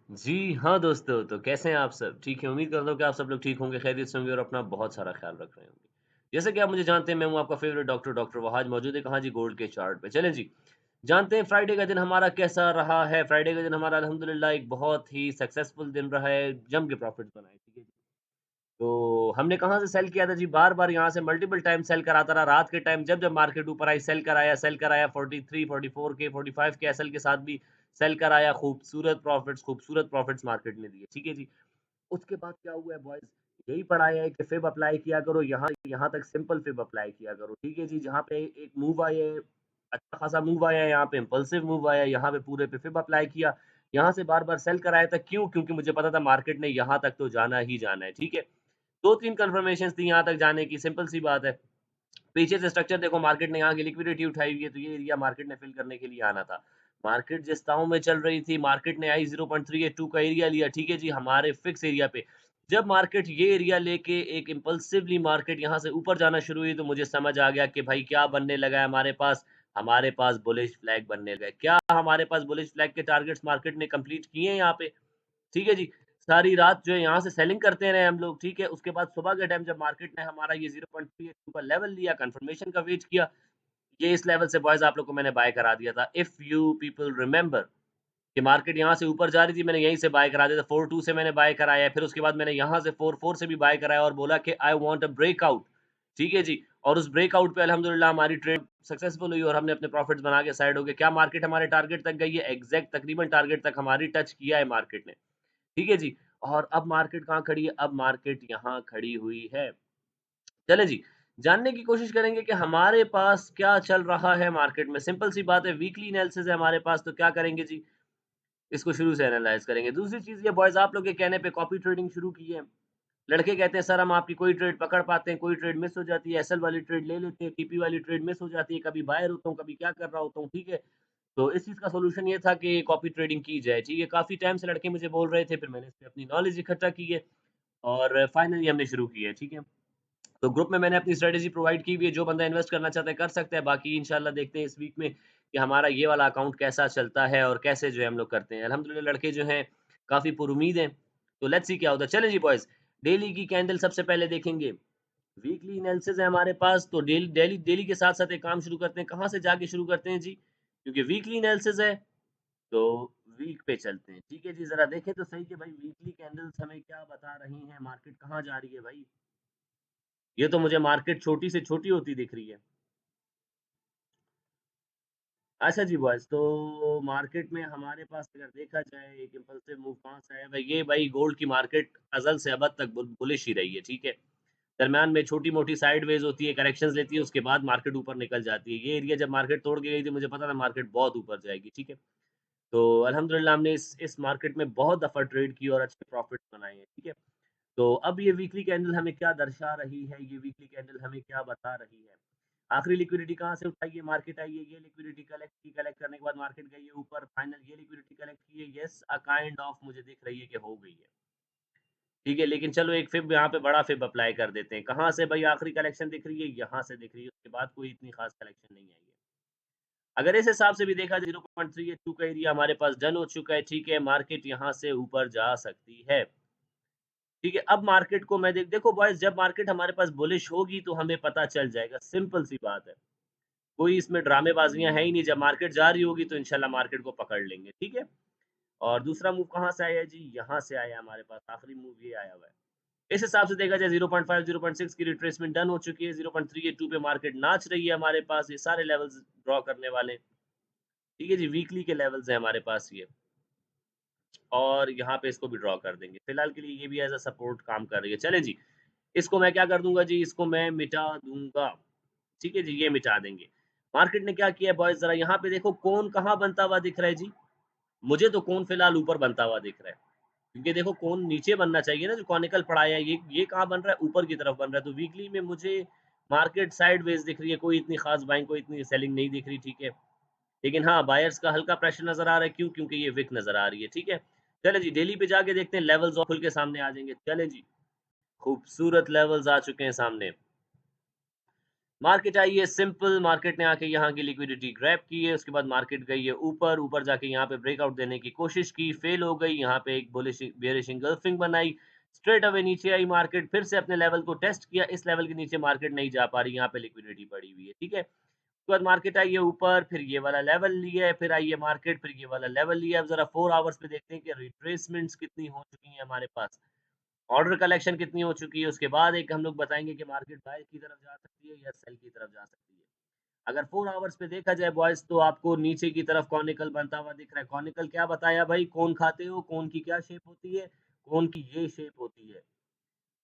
जी हाँ, दोस्तों, तो कैसे हैं आप सब? ठीक है, उम्मीद करता हूँ कि आप सब लोग ठीक होंगे, खैरियत से होंगे और अपना बहुत सारा ख़्याल रख रहे होंगे। जैसे कि आप मुझे जानते हैं, मैं हूँ आपका फ़ेवरेट डॉक्टर वहाज मौजूद है कहाँ जी? गोल्ड के चार्ट पे। चलें जी, जानते हैं फ्राइडे का दिन हमारा कैसा रहा है? फ्राइडे का दिन हमारा अल्हम्दुलिल्लाह एक बहुत ही सक्सेसफुल दिन रहा है, जम के प्रॉफ़िट्स बनाए, ठीक है जी। तो हमने कहाँ से सेल किया था जी? बार-बार यहाँ से मल्टीपल टाइम सेल कराता रहा, रात के टाइम जब-जब मार्केट ऊपर आई सेल कराया 43, 44 के, 45 के एसएल के साथ भी सेल कराया, खूबसूरत प्रॉफिट्स मार्केट ने दिए, ठीक है जी। उसके बाद क्या हुआ है बॉयज़, यही पढ़ाया है कि फिब अप्लाई किया करो, यहाँ यहाँ तक सिंपल फिब अप्लाई किया करो, ठीक है जी। जहाँ पे एक मूव आया है, अच्छा खासा मूव आया है, यहाँ पे इम्पल्सिव मूव आया है, यहाँ पे पूरे पे फिब अप्लाई किया, यहाँ से बार-बार सेल कराया था, क्यों? क्योंकि मुझे पता था मार्केट ने यहाँ तक तो जाना ही जाना है, ठीक है। 2-3 कन्फर्मेशंस थी यहाँ तक जाने की, सिंपल सी बात है। पीछे से स्ट्रक्चर देखो, मार्केट ने यहाँ की लिक्विडिटी उठाई हुई है, तो ये एरिया मार्केट ने फिल करने के लिए आना था। मार्केट जिस ताव में चल रही थी, मार्केट ने आई 0.382 का एरिया लिया, ठीक है जी, हमारे फिक्स एरिया पे। जब मार्केट ये एरिया लेके एक इम्पल्सिवली मार्केट यहाँ से ऊपर जाना शुरू हुई, तो मुझे समझ आ गया कि भाई क्या बनने लगा है हमारे पास बुलिश फ्लैग बनने लगा है। क्या हमारे पास बुलिश फ्लैग के टारगेट्स मार्केट ने कंप्लीट किए हैं यहाँ पे? ठीक है जी। सारी रात जो है यहाँ से सेलिंग करते रहे हम लोग, ठीक है। उसके बाद सुबह के टाइम जब मार्केट ने हमारा ये 0.382 का लेवल लिया, कंफर्मेशन का वेट किया, ये इस लेवल से बॉयज़ आप लोग को मैंने बाय करा दिया था। इफ यू पीपल रिमेंबर कि मार्केट यहाँ से ऊपर जा रही थी, मैंने यहीं से बाय करा दिया था। 42 से मैंने बाय कराया, फिर उसके बाद मैंने यहाँ से 44 से भी बाय कराया और बोला कि आई वांट अ ब्रेकआउट, ठीक है जी। और उस ब्रेकआउट पे अल्हम्दुलिल्लाह हमारी ट्रेड सक्सेसफुल हुई और हमने अपने प्रॉफिट्स बना के साइड हो गए। क्या मार्केट हमारे टारगेट तक गई है? एग्ज़ैक्ट तकरीबन टारगेट तक हमारी टच किया है मार्केट ने। ठीक है जी। और अब मार्केट कहाँ खड़ी है? अब मार्केट यहाँ खड़ी हुई है। चलें जी, जानने की कोशिश करेंगे कि हमारे पास क्या चल रहा है मार्केट में। सिंपल सी बात है, वीकली एनालिसिस है हमारे पास, तो क्या करेंगे जी? इसको शुरू से एनालाइज़ करेंगे। दूसरी चीज़ ये बॉयज़, आप लोग के कहने पे कॉपी ट्रेडिंग शुरू की है। लड़के कहते हैं सर हम आपकी कोई ट्रेड पकड़ पाते हैं, कोई ट्रेड मिस हो जाती है, एसएल वाली ट्रेड ले लेते हैं, टीपी वाली ट्रेड मिस हो जाती है, कभी बायर होता हूँ, कभी क्या कर रहा होता हूँ, ठीक है? तो इस चीज़ का सॉल्यूशन ये था कि कॉपी ट्रेडिंग की जाए, ठीक है? काफ़ी टाइम से लड़के मुझे बोल रहे थे, फिर मैंने इस पे अपनी नॉलेज इकट्ठा की है और फाइनली हमने शुरू की है, ठीक है? तो ग्रुप में मैंने अपनी स्ट्रैटेजी प्रोवाइड की हुई है, जो बंदा इन्वेस्ट करना चाहता है कर सकता है, बाकी इंशाल्लाह देखते हैं इस वीक में कि हमारा ये वाला अकाउंट कैसा चलता है और कैसे जो है हम लोग करते हैं। अल्हम्दुलिल्लाह लड़के जो हैं काफ़ी पुरुमीद हैं, तो लेट्स सी क्या होता है। चलें जी बॉयज़, डेली की कैंडल सबसे पहले देखेंगे। वीकली एनालिसिस है हमारे पास, तो डेली डेली के साथ-साथ एक काम शुरू करते हैं। कहाँ से जाके शुरू करते हैं जी? क्योंकि वीकली एनालिसिस है, तो वीक पे चलते हैं। ठीक है जी, ज़रा देखें तो सही कि भाई वीकली कैंडल्स हमें क्या बता रही हैं, मार्केट कहाँ जा रही है भाई? ये तो मुझे मार्केट छोटी से छोटी होती दिख रही है। अच्छा जी बॉयज़, तो मार्केट में हमारे पास अगर देखा जाए एक इम्पल्सिव मूव कहाँ से आया भाई, ये भाई गोल्ड की मार्केट अज़ल से अबद तक बुलिश ही रही है, ठीक है? दरम्यान में छोटी-मोटी साइडवेज़ होती है, करेक्शंस लेती है, उसके बाद मार्केट ऊपर निकल जाती है। ये एरिया जब मार्केट तोड़ के गई थी, मुझे पता था मार्केट बहुत ऊपर जाएगी, ठीक है? तो अल्हम्दुलिल्लाह हमने इस मार्केट में बहुत दफ़ा ट्रेड की और अच्छे प्रॉफ़िट्स बनाए हैं, ठीक है? तो अब ये वीकली कैंडल हमें क्या दर्शा रही है, ये वीकली कैंडल हमें क्या बता रही है? आखिरी लिक्विडिटी कहाँ से उठाई है, मार्केट आई है, ये लिक्विडिटी कलेक्ट की, कलेक्ट करने के बाद मार्केट गई है ऊपर, फाइनल ये लिक्विडिटी कलेक्ट की है, येस अ काइंड ऑफ मुझे दिख रही है कि हो गई है। ठीक है, लेकिन चलो एक फिब यहाँ पे बड़ा फिब अप्लाई कर देते हैं। कहाँ से भाई आखिरी कलेक्शन दिख रही है? यहाँ से दिख रही है, उसके बाद कोई इतनी खास कलेक्शन नहीं आई है। अगर इस हिसाब से भी देखा जाए 0.382 का एरिया हमारे पास डन हो चुका है, ठीक है, मार्केट यहाँ से ऊपर जा सकती है। ठीक है, अब मार्केट को मैं देखो बॉयज़, जब मार्केट हमारे पास बुलिश होगी तो हमें पता चल जाएगा, सिंपल सी बात है। कोई इसमें ड्रामेबाज़ियाँ है ही नहीं, जब मार्केट जा रही होगी तो इंशाल्लाह मार्केट को पकड़ लेंगे, ठीक है? और दूसरा मूव कहाँ से आया है जी? यहाँ से आया है हमारे पास, आखिरी मूव ये आया हुआ है। इस हिसाब से देखा जाए 0.5 0.6 की रिट्रेसमेंट डन हो चुकी है, 0.382 पे मार्केट नाच रही है हमारे पास, ये सारे लेवल्स ड्रॉ करने वाले, ठीक है जी, वीकली के लेवल्स हैं हमारे पास ये। और यहाँ पे इसको भी ड्रॉ कर देंगे। फिलहाल के लिए ये भी एज़ अ सपोर्ट काम कर रही है। चलें जी, इसको मैं क्या कर दूँगा जी, इसको मैं मिटा दूँगा। ठीक है जी, ये मिटा देंगे। मार्केट ने क्या किया है बॉयज़, ज़रा यहाँ पे देखो कोन कहाँ बनता हुआ दिख रहा है जी? मुझे तो कोन फिलहाल ऊपर बनता हुआ दिख रहा है। क्योंकि देखो कोन नीचे बनना चाहिए ना, जो कॉनिकल पड़ा है, ये कहाँ बन रहा है? ऊपर की तरफ बन रहा है। तो वीकली में मुझे मार्केट साइडवेज़ दिख रही है, कोई इतनी ख़ास बाइंग, कोई इतनी सेलिंग नहीं दिख रही, ठीक है। लेकिन हाँ, बायर्स का हल्का प्रेशर नज़र आ रहा है, क्यों? क्योंकि ये विक नज़र आ रही है, ठीक है। चलें जी, डेली पे जाके देखते हैं, लेवल्स और खुल के सामने आ जाएँगे। चलें जी, खूबसूरत लेवल्स आ चुके हैं सामने। मार्केट आई है सिंपल, मार्केट ने आके यहाँ की लिक्विडिटी ग्रैब की है, उसके बाद मार्केट गई है ऊपर, ऊपर जाके यहाँ पे ब्रेकआउट देने की कोशिश की, फेल हो गई, यहाँ पे एक बुलिश बेयरिश एंगल्फिंग बनाई, स्ट्रेट अवे नीचे आई मार्केट, फिर से अपने लेवल को टेस्ट किया, इस लेवल के नीचे मार्केट नहीं जा पा रही, यहाँ पे लिक्विडिटी पड़ी हुई है, ठीक है? उसके बाद मार्केट आई है ऊपर, फिर ये वाला लेवल लिया है, फिर आई है मार्केट, फिर ये वाला लेवल लिया है। अब ज़रा 4 आवर्स पे देखते हैं कि रिट्रेसमेंट्स कितनी हो चुकी हैं हमारे पास, ऑर्डर कलेक्शन कितनी हो चुकी है, उसके बाद एक हम लोग बताएँगे कि मार्केट बाय की तरफ जा सकती है या सेल की तरफ जा सकती है। अगर 4 आवर्स पे देखा जाए बॉयज़ तो आपको नीचे की तरफ कॉनिकल बनता हुआ दिख रहा है। कॉनिकल क्या बताया भाई? कोन खाते हो? कोन की क्या शेप होती है? कोन की ये शेप होती है।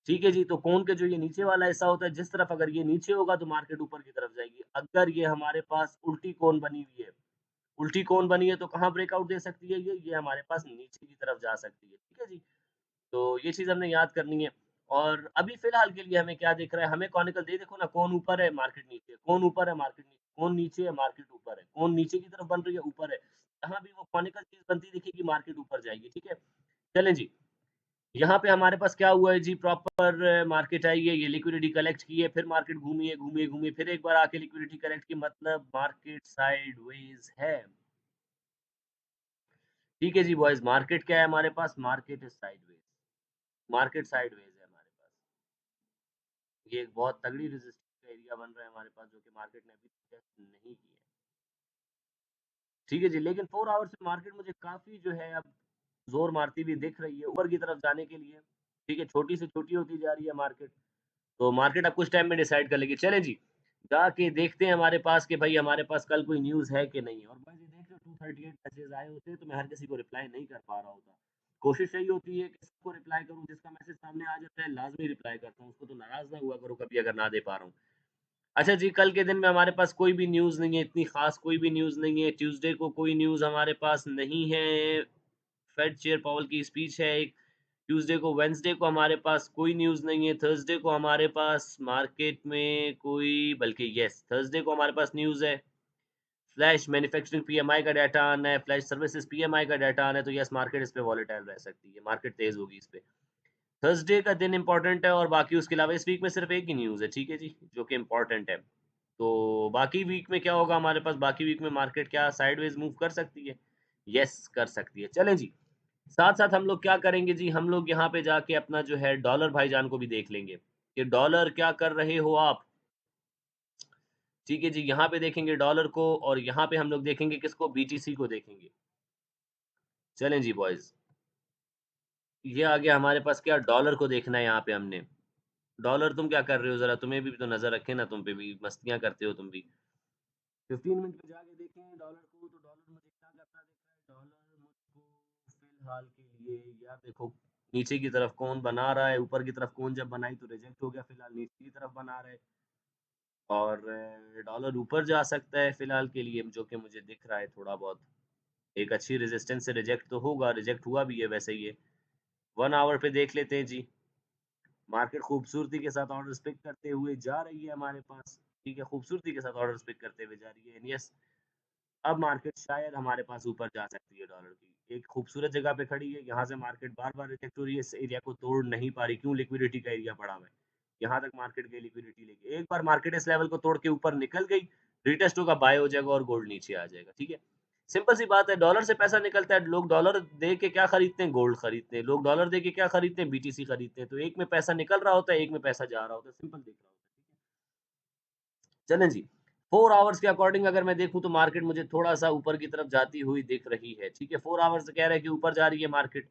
ठीक है जी, तो कोन के जो ये नीचे वाला हिस्सा होता है, जिस तरफ अगर ये नीचे होगा तो मार्केट ऊपर की तरफ जाएगी। अगर ये हमारे पास उल्टी कोन बनी हुई है, उल्टी कोन बनी है तो कहाँ ब्रेकआउट दे सकती है ये? ये हमारे पास नीचे की तरफ जा सकती है। ठीक है जी? तो ये चीज़ हमने याद करनी है। और अभी फ़िलहाल के लिए हमें क्या दिख रहा है? हमें कॉनिकल ये देखो ना, कौन ऊपर है, मार्केट नीचे है, कौन ऊपर है, मार्केट नीचे, कौन नीचे है, मार्केट ऊपर है, कौन नीचे की तरफ बन रही है, ऊपर है। जहाँ भी वो कॉनिकल चीज़ बनती दिखेगी, मार्केट ऊपर जाएगी, ठीक है? चलें जी, यहाँ पे हमारे पास क्या हुआ है जी, प्रॉपर मार्केट आई है, ये लिक्विडिटी कलेक्ट की है, फिर मार्केट घूमी है, घूमी है, घूमी है, फिर एक बार आके लिक्विडिटी कलेक्ट की, मतलब मार्केट साइडवेज़ है। ठीक है जी बॉयज़, मार्केट क्या है हमारे पास? Market is sideways, market sideways है हमारे पास। ये एक बहुत तगड़ी रेजिस्टेंस का एरिया बन रहा है हमारे पास, जो कि मार्केट ने अभी टेस्ट नहीं किया है। ठीक है जी, लेकिन 4 आवर्स में मार्केट मुझे काफ़ी जो है अब ज़ोर मारती हुई दिख रही है ऊपर की तरफ जाने के लिए। ठीक है, छोटी से छोटी होती जा रही है मार्केट। तो मार्केट अब कुछ टाइम में डिसाइड कर लेगी। चलें जी, जाके देखते हैं हमारे पास कि भई हमारे पास कल कोई न्यूज़ है कि नहीं है। और बस ये देख लो 238 मैसेज आए होते हैं तो मैं हर किसी को रिप्लाई नहीं कर पा रहा होता। कोशिश यही होती है कि सबको रिप्लाई करूँ, जिसका मैसेज सामने आ जाता है लाज़मी रिप्लाई करता हूँ। उसको तो नाराज़ ना हुआ करो कभी अगर ना दे पा रहा हूँ। अच्छा जी, कल के दिन में हमारे पास कोई भी न्यूज़ नहीं है, इतनी ख़ास कोई भी न्यूज़ नहीं है। ट्यूज़डे को कोई न्यूज़ हमारे पास नहीं है। फेड चेयर पावेल की स्पीच है एक। ट्यूज़डे को, वेडनेसडे को हमारे पास कोई न्यूज़ नहीं है। थर्सडे को हमारे पास मार्केट में कोई, बल्कि यस, थर्सडे को हमारे पास न्यूज़ है। फ्लैश मैन्युफैक्चरिंग पीएमआई का डाटा आना है, फ्लैश सर्विसेज़ पीएमआई का डाटा आना है, तो यस मार्केट इस पे वॉलेटाइल रह सकती है। मार्केट तेज़ होगी इस पे। थर्सडे का दिन इम्पोर्टेंट है और बाकी उसके अलावा इस वीक में सिर्फ़ एक ही न्यूज़ है, ठीक है जी? जो कि इम्पोर्टेंट है। तो बाकी वीक में क्या होगा हमारे पास? बाकी वीक में मार्केट क्या साइडवेज़ मूव कर सकती है? यस, कर सकती है। चलें जी, साथ-साथ हम लोग क्या करेंगे जी, हम लोग यहाँ पे जाके अपना जो है डॉलर भाईजान को भी देख लेंगे, कि डॉलर क्या कर रहे हो आप? ठीक है जी, यहाँ पे देखेंगे डॉलर को और यहाँ पे हम लोग देखेंगे किसको? बीटीसी को देखेंगे। चलें जी बॉयज़, ये आ गया हमारे पास क्या? डॉलर को देखना है यहाँ पे हमने। डॉलर तुम क्या कर रहे हो ज़रा? तुम्हें भी तो नज़र रखें ना, तुम पे भी, मस्तियाँ करते हो तुम भी। 15 मिनट पे जाके देखें डॉलर को, तो डॉलर मुझे क्या करता दिख रहा है? डॉलर मुझको फ़िलहाल के लिए, यार देखो, नीचे की तरफ कौन बना रहा है, ऊपर की तरफ कौन जब बनाई तो रिजेक्ट हो गया, फ़िलहाल नीचे की तरफ बना रहा है। और डॉलर ऊपर जा सकता है फ़िलहाल के लिए, जो कि मुझे दिख रहा है थोड़ा बहुत। एक अच्छी रेजिस्टेंस से रिजेक्ट तो होगा, रिजेक्ट हुआ भी है वैसे ये। 1 आवर पे देख लेते हैं जी। मार्केट खूबसूरती के साथ ऑर्डर्स पिक करते हुए जा रही है हमारे पास। ठीक है, खूबसूरती के साथ ऑर्डर्स पिक करते हुए जा रही है। एंड यस, अब मार्केट शायद हमारे पास ऊपर जा सकती है डॉलर की। एक खूबसूरत जगह पे खड़ी है, यहाँ से मार्केट बार-बार रिजेक्ट हो रही है, इस एरिया को तोड़ नहीं पा रही। क्यों? लिक्विडिटी का एरिया पड़ा हुआ है। यहाँ तक मार्केट गई लिक्विडिटी लेके। एक बार मार्केट इस लेवल को तोड़ के ऊपर निकल गई, रिटेस्ट होगा, बाय हो जाएगा और गोल्ड नीचे आ जाएगा। ठीक है? सिंपल सी बात है, डॉलर से पैसा निकलता है, लोग डॉलर दे के क्या खरीदते हैं? गोल्ड खरीदते हैं। लोग डॉलर दे के क्या खरीदते हैं? बीटीसी खरीदते हैं। तो एक में पैसा निकल रहा होता है, एक में पैसा जा रहा होता है। सिंपल दिख रहा होता है। ठीक है? चलें जी, 4 आवर्स के अकॉर्डिंग अगर मैं देखूँ तो मार्केट मुझे थोड़ा-सा ऊपर की तरफ जाती हुई दिख रही है, ठीक है? 4 आवर्स कह रहा है कि ऊपर जा रही है मार्केट।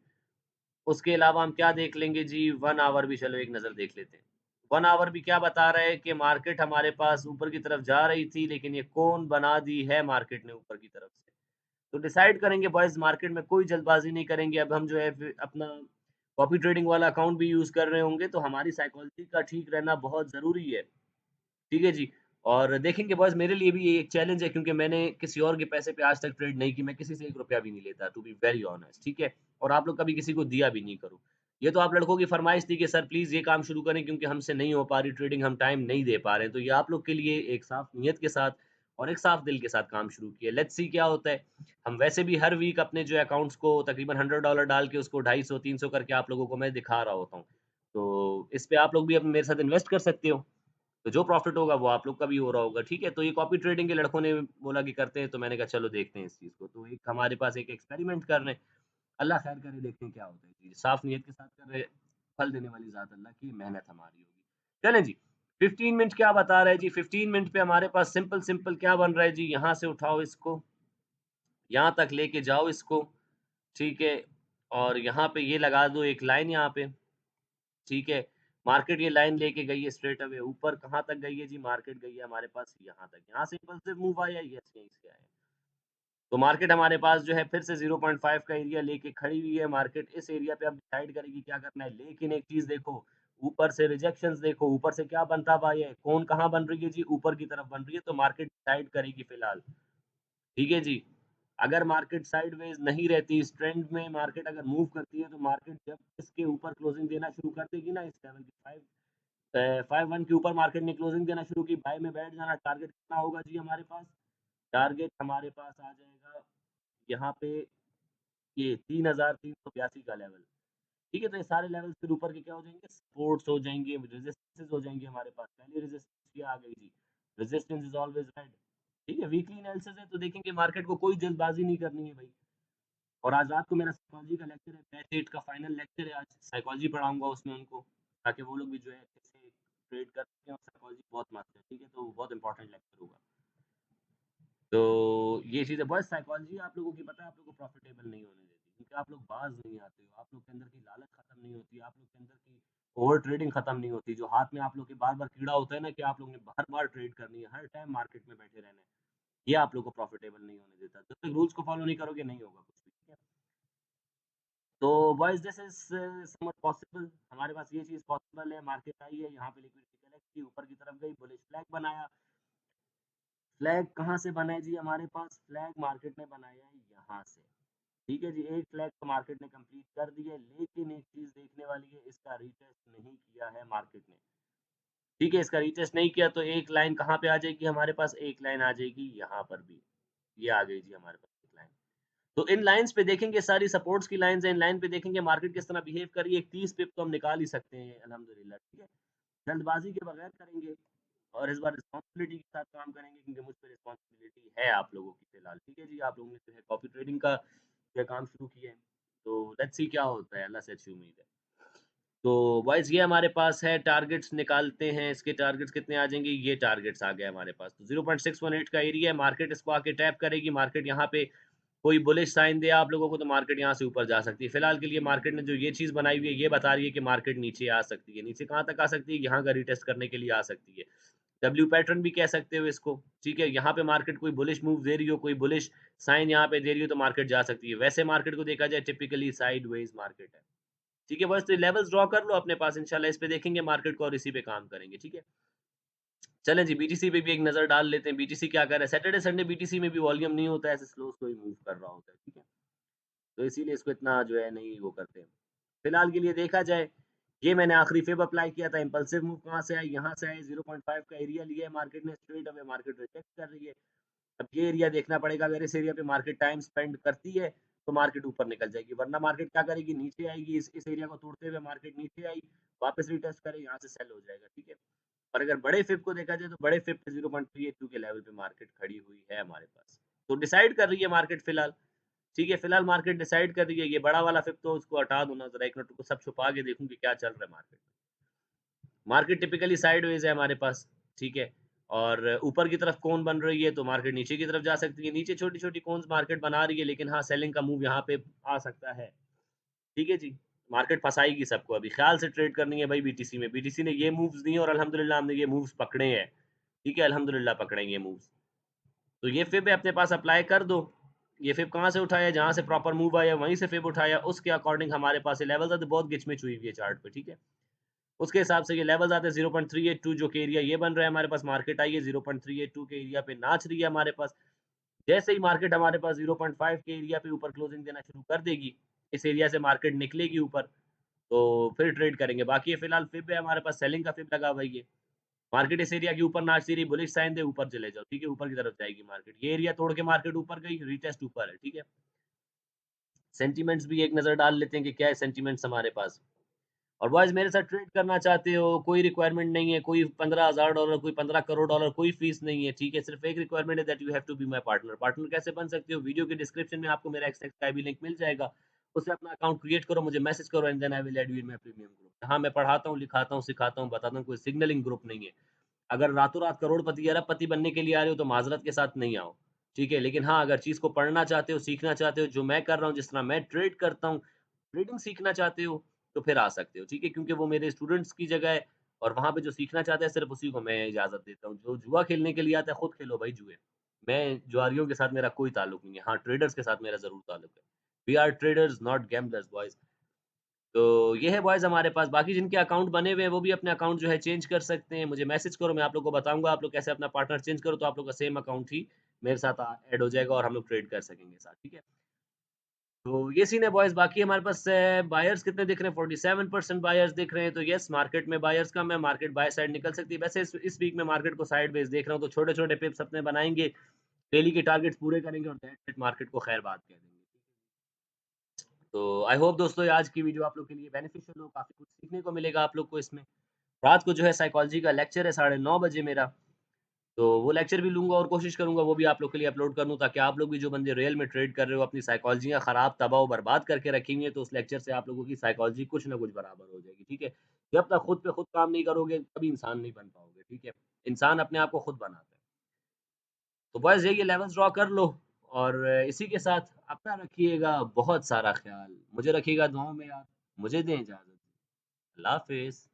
उसके अलावा हम क्या देख लेंगे जी, 1 आवर भी चलो एक नज़र देख लेते हैं। 1 आवर भी क्या बता रहा है कि मार्केट हमारे पास ऊपर की तरफ जा रही थी, लेकिन ये कौन बना दी है मार्केट ने ऊपर की तरफ से। तो डिसाइड करेंगे बॉयज़, मार्केट में कोई जल्दबाज़ी नहीं करेंगे। अब हम जो है फिर अपना कॉपी ट्रेडिंग वाला अकाउंट भी यूज़ कर रहे होंगे, तो हमारी साइकोलॉजी का ठीक रहना बहुत ज़रूरी है। ठीक है जी। और देखेंगे बॉयज़, मेरे लिए भी ये एक चैलेंज है, क्योंकि मैंने किसी और के पैसे पे आज तक ट्रेड नहीं की, मैं किसी से ₹1 भी नहीं लेता, टू बी वेरी ऑनेस्ट, ठीक है? और आप लोग कभी किसी को दिया भी नहीं करो। ये तो आप लड़कों की फ़रमाइश थी कि सर प्लीज़ ये काम शुरू करें, क्योंकि हमसे नहीं हो पा रही ट्रेडिंग, हम टाइम नहीं दे पा रहे हैं। तो ये आप लोग के लिए एक साफ़ नीयत के साथ और एक साफ़ दिल के साथ काम शुरू किया। लेट्स सी क्या होता है। हम वैसे भी हर वीक अपने जो अकाउंट्स को तकरीबन $100 डाल के उसको 250 300 करके आप लोगों को मैं दिखा रहा होता हूँ। तो इस पे आप लोग भी अब मेरे साथ इन्वेस्ट कर सकते हो। तो जो प्रॉफ़िट होगा वो आप लोग का भी हो रहा होगा, ठीक है? तो ये कॉपी ट्रेडिंग के लड़कों ने बोला कि करते हैं, तो मैंने कहा चलो देखते हैं इस चीज़ को। तो एक हमारे पास एक एक्सपेरिमेंट कर रहे हैं, अल्लाह खैर करे देखते हैं क्या होता है जी। साफ़ नीयत के साथ कर रहे हैं, फल देने वाली ज़ात अल्लाह की, मेहनत हमारी होगी। चलें जी, 15 मिनट क्या बता रहा है जी? 15 मिनट पे हमारे पास सिंपल-सिंपल क्या बन रहा है जी? यहाँ से उठाओ इसको, यहाँ तक लेके जाओ इसको, ठीक है? और यहाँ पे ये लगा दो एक लाइन यहाँ पे, ठीक है? मार्केट ये लाइन लेके गई है स्ट्रेट अवे ऊपर कहाँ तक गई है जी? मार्केट गई है हमारे पास यहाँ तक। यहाँ से इम्पल्सिव मूव आया, यस यहीं से आया। तो मार्केट हमारे पास जो है फिर से 0.5 का एरिया लेके खड़ी हुई है। मार्केट इस एरिया पे अब डिसाइड करेगी क्या करना है। लेकिन एक चीज़ देखो, ऊपर से रिजेक्शंस देखो, ऊपर से क्या बनता हुआ है, कौन कहाँ बन रही है जी? ऊपर की तरफ बन रही है, तो मार्केट डिसाइड करेगी फिलहाल। ठीक है जी। अगर मार्केट साइडवेज़ नहीं रहती, इस ट्रेंड में मार्केट अगर मूव करती है, तो मार्केट जब इसके ऊपर क्लोजिंग देना शुरू कर देगी ना, इस लेवल की 5-1 के ऊपर मार्केट ने क्लोजिंग देना शुरू की, बाय में बैठ जाना। टारगेट कितना होगा जी हमारे पास? टारगेट हमारे पास आ जाएगा यहाँ पे, ये 3382 का लेवल। ठीक है, तो ये सारे लेवल्स फिर ऊपर के क्या हो जाएँगे? सपोर्ट्स हो जाएँगे, रेजिस्टेंसेस हो जाएँगे हमारे पास। पहली रेजिस्टेंस ये आ गई जी, रेजिस्टेंस इज़ ऑलवेज़ रेड। ठीक है, वीकली एनालिसिस है तो देखेंगे मार्केट को कोई जल्दबाज़ी नहीं करनी है भई। और आज रात को मेरा साइकोलॉजी का लेक्चर है, बैच 8 का फाइनल लेक्चर है आज, साइकोलॉजी पढ़ाऊँगा उसमें उनको, ताकि वो लोग भी जो है अच्छे से ट्रेड कर सकें, और साइकोलॉजी बहुत मस्त है, ठीक है? तो बहुत इंपॉर्टेंट लेक्चर होगा। तो ये चीज़ है, बस साइकोलॉजी आप लोगों की पता है आप लोगों को प्रॉफिटेबल नहीं होने देती, क्योंकि आप लोग बाज़ नहीं आते हो, आप लोग के अंदर की लालच खत्म नहीं होती, आप लोग के अंदर की ओवर ट्रेडिंग खत्म नहीं होती, जो हाथ में आप लोग के बार-बार कीड़ा होता है ना कि आप लोग ने बार-बार ट्रेड करनी है, हर टाइम मार्केट में बैठे रहना है, ये आप लोग को प्रॉफिटेबल नहीं होने देता। जब तक रूल्स को फॉलो नहीं करोगे नहीं होगा कुछ भी, ठीक है? तो boys this is somewhat possible, हमारे पास ये चीज़ पॉसिबल है, मार्केट आई है, यहाँ पे लिक्विडिटी कलेक्ट की, ऊपर की तरफ गई, बुलिश फ्लैग बनाया। फ्लैग कहाँ से बना है जी हमारे पास? फ्लैग मार्केट ने बनाया है यहाँ से। ठीक है जी, एक फ्लैग तो मार्केट ने कंप्लीट कर दी है, लेकिन एक चीज़ देखने वाली है, इसका रीटेस्ट नहीं किया है मार्केट ने। ठीक है, इसका रीटेस्ट नहीं किया तो एक लाइन कहाँ पे आ जाएगी हमारे पास? एक लाइन आ जाएगी यहाँ पर भी। ये आ गई जी हमारे पास एक लाइन। तो इन लाइन्स पे देखेंगे, सारी सपोर्ट्स की लाइन्स हैं, इन लाइन पे देखेंगे मार्केट किस तरह बिहेव कर रही है। एक 30 पिप तो हम निकाल ही सकते हैं अल्हम्दुलिल्लाह, ठीक है? जल्दबाज़ी के बगैर करेंगे और इस बार रिस्पॉन्सिबिलिटी के साथ काम करेंगे, क्योंकि मुझ पे रिस्पॉन्सिबिलिटी है आप लोगों की फ़िलहाल, ठीक है जी? आप लोगों ने जो है कॉपी ट्रेडिंग का जो है काम शुरू किया है, तो लेट्स सी क्या होता है, अल्लाह से अच्छी उम्मीद है। तो बॉयज़ ये हमारे पास है, टारगेट्स निकालते हैं, इसके टारगेट्स कितने आ जाएँगे, ये टारगेट्स आ गए हमारे पास। तो 0.618 का एरिया है, मार्केट इसको आके टैप करेगी, मार्केट यहाँ पे कोई बुलिश साइन दे आप लोगों को तो मार्केट यहाँ से ऊपर जा सकती है। फिलहाल के लिए मार्केट ने जो ये चीज़ बनाई हुई है, ये बता रही है कि मार्केट नीचे आ सकती है। नीचे कहाँ तक आ सकती है? यहाँ का रीटेस्ट करने के लिए आ सकती है। डब्ल्यू पैटर्न भी कह सकते हो इसको, ठीक है? यहाँ पे मार्केट कोई बुलिश मूव दे रही हो, कोई बुलिश साइन यहाँ पे दे रही हो तो मार्केट जा सकती है। वैसे मार्केट को देखा जाए टिपिकली साइडवेज़ मार्केट है। ठीक है बस, तो लेवल्स ड्रॉ कर लो अपने पास, इंशाल्लाह इस पे देखेंगे मार्केट को और इसी पे काम करेंगे, ठीक है? चलें जी, बीटीसी पे भी एक नज़र डाल लेते हैं, बीटीसी क्या कर रहा है? सैटरडे, संडे बीटीसी में भी वॉल्यूम नहीं होता है, ऐसे स्लो ही मूव कर रहा होता है, ठीक है? तो इसीलिए इसको इतना जो है नहीं वो करते हैं। फिलहाल के लिए देखा जाए, ये मैंने आखिरी फेब अप्लाई किया था, इम्पल्सिव मूव कहाँ से आई? यहाँ से आई, 0.5 का एरिया लिया है मार्केट ने, स्ट्रेट अवे मार्केट रिजेक्ट कर रही है। अब ये एरिया देखना पड़ेगा, अगर इस एरिया पे मार्केट टाइम स्पेंड करती है, तो मार्केट ऊपर निकल जाएगी, वरना मार्केट क्या करेगी? नीचे आएगी, इस एरिया को तोड़ते हुए मार्केट नीचे आई, वापस रिटेस्ट करे, यहाँ से सेल हो जाएगा, ठीक है? और अगर बड़े फिब को देखा जाए, तो बड़े फिब पे 0.382 के लेवल पे मार्केट खड़ी हुई है हमारे पास। तो डिसाइड कर रही है मार्केट फिलहाल, ठीक है? फिलहाल मार्केट डिसाइड कर रही है, ये बड़ा वाला फिब तो उसको हटा दो ना ज़रा, 1 मिनट रुको, सब छुपा के देखूँ कि क्या चल रहा है मार्केट में। मार्केट टिपिकली साइडवेज़ है हमारे पास, ठीक है? और ऊपर की तरफ कोन बन रही है, तो मार्केट नीचे की तरफ जा सकती है। नीचे छोटी-छोटी कोन्स मार्केट बना रही है, लेकिन हाँ, सेलिंग का मूव यहाँ पे आ सकता है। ठीक है जी? मार्केट फँसाएगी सबको, अभी ख़्याल से ट्रेड करनी है भाई बीटीसी में। बीटीसी ने ये मूव्स दिए और अल्हम्दुलिल्लाह हमने ये मूव्स पकड़े हैं। ठीक है? अल्हम्दुलिल्लाह पकड़े हैं ये मूव्स। तो ये फ़िब है, अपने पास अप्लाई कर दो। ये फ़िब कहाँ से उठाया? जहाँ से प्रॉपर मूव आया वहीं से फ़िब उठाया, उसके अकॉर्डिंग हमारे पास ये लेवल्स आते, बहुत गिचमिच हुई हुई है चार्ट पे, ठीक है? उसके हिसाब से ये लेवल्स आते हैं 0.382, जो कि एरिया ये बन रहा है हमारे पास, मार्केट आई है 0.382 के एरिया पे नाच रही है हमारे पास। जैसे ही मार्केट हमारे पास 0.5 के एरिया पे ऊपर क्लोजिंग देना शुरू कर देगी, इस एरिया से मार्केट निकलेगी ऊपर, तो फिर ट्रेड करेंगे। बाकी ये फिलहाल फ़िब है हमारे पास, सेलिंग का फ़िब लगा हुआ है ये। मार्केट इस एरिया के ऊपर नाचती रही, बुलिश साइन दे, ऊपर चले जाओ, ठीक है? ऊपर की तरफ जाएगी मार्केट। ये एरिया तोड़ के मार्केट ऊपर गई, रीटेस्ट ऊपर है, ठीक है? सेंटीमेंट्स भी एक नज़र डाल लेते हैं कि क्या है सेंटीमेंट्स हमारे पास। और बॉयज़ मेरे साथ ट्रेड करना चाहते हो, कोई रिक्वायरमेंट नहीं है, कोई $15,000 कोई 15 करोड़ डॉलर कोई फ़ीस नहीं है, ठीक है? सिर्फ़ एक रिक्वायरमेंट है that you have to be my partner. Partner कैसे बन सकते हो? वीडियो के डिस्क्रिप्शन में आपको मेरा एक्स एक्स का भी लिंक मिल जाएगा। उससे अपना अकाउंट क्रिएट करो, मुझे मैसेज करो and then I will add you in my premium group. हाँ, मैं पढ़ाता हूँ, लिखाता हूँ, सिखाता हूँ, बताता हूँ, कोई सिग्नलिंग ग्रुप नहीं है। अगर रातों-रात करोड़पति, अरबपति बनने के लिए आ रहे हो तो माज़रत के साथ नहीं आओ, ठीक है? लेकिन हाँ, अगर चीज़ को पढ़ना चाहते हो, सीखना चाहते हो, जो मैं कर रहा हूँ, जिस तरह मैं ट्रेड करता हूँ, ट्रेडिंग सीखना चाहते हो, तो फिर आ सकते हो, ठीक है? क्योंकि वो मेरे स्टूडेंट्स की जगह है और वहाँ पे जो सीखना चाहता है, सिर्फ़ उसी को मैं इजाज़त देता हूँ। जो जुआ खेलने के लिए आता है, खुद खेलो भाई जुए। मैं जुआरियों के साथ मेरा कोई ताल्लुक नहीं है। हाँ, ट्रेडर्स के साथ मेरा ज़रूर ताल्लुक है। We are traders not gamblers boys. तो ये है बॉयज़ हमारे पास, बाकी जिनके अकाउंट बने हुए हैं, वो भी अपने अकाउंट जो है चेंज कर सकते हैं। मुझे मैसेज करो, मैं आप लोग को बताऊँगा, आप लोग कैसे अपना पार्टनर चेंज करो, तो आप लोग का सेम अकाउंट ही मेरे साथ ऐड हो जाएगा और हम लोग ट्रेड कर सकेंगे साथ, ठीक है? तो ये सीन है बॉयज़, बाकी हमारे पास बायर्स कितने दिख रहे हैं? 47% बायर्स दिख रहे हैं, तो येस मार्केट में बायर्स कम है, मार्केट बाय साइड निकल सकती है। वैसे इस वीक में मार्केट को साइडवेज़ देख रहा हूँ, तो छोटे-छोटे पिप्स अपने बनाएँगे, डेली के टारगेट्स पूरे करेंगे और दैट्स इट, मार्केट को खैर बात कह देंगे। तो आई होप दोस्तों आज की वीडियो आप लोग के लिए बेनिफिशियल हो, काफ़ी कुछ सीखने को मिलेगा आप लोग को इसमें। रात को जो है साइकोलॉजी का लेक्चर है 9:30 बजे मेरा, तो वो लेक्चर भी लूँगा और कोशिश करूँगा वो भी आप लोग के लिए अपलोड कर दूँ, ताकि आप लोग भी जो बंदे रियल में ट्रेड कर रहे हो, अपनी साइकोलॉजियाँ खराब, तबाह, बर्बाद करके रखी हुई हैं, तो उस लेक्चर से आप लोगों की साइकोलॉजी कुछ ना कुछ बराबर हो जाएगी, ठीक है? जब तक खुद पे खुद काम नहीं करोगे, कभी इंसान नहीं बन पाओगे, ठीक है? इंसान अपने आप को खुद बनाता है। तो बस यही है, लेवल्स ड्रॉ कर लो और इसी के साथ अपना रखिएगा बहुत सारा ख़्याल। मुझे रखिएगा दुआओं में याद। मुझे दें इजाज़त। अल्लाह हाफ़िज़।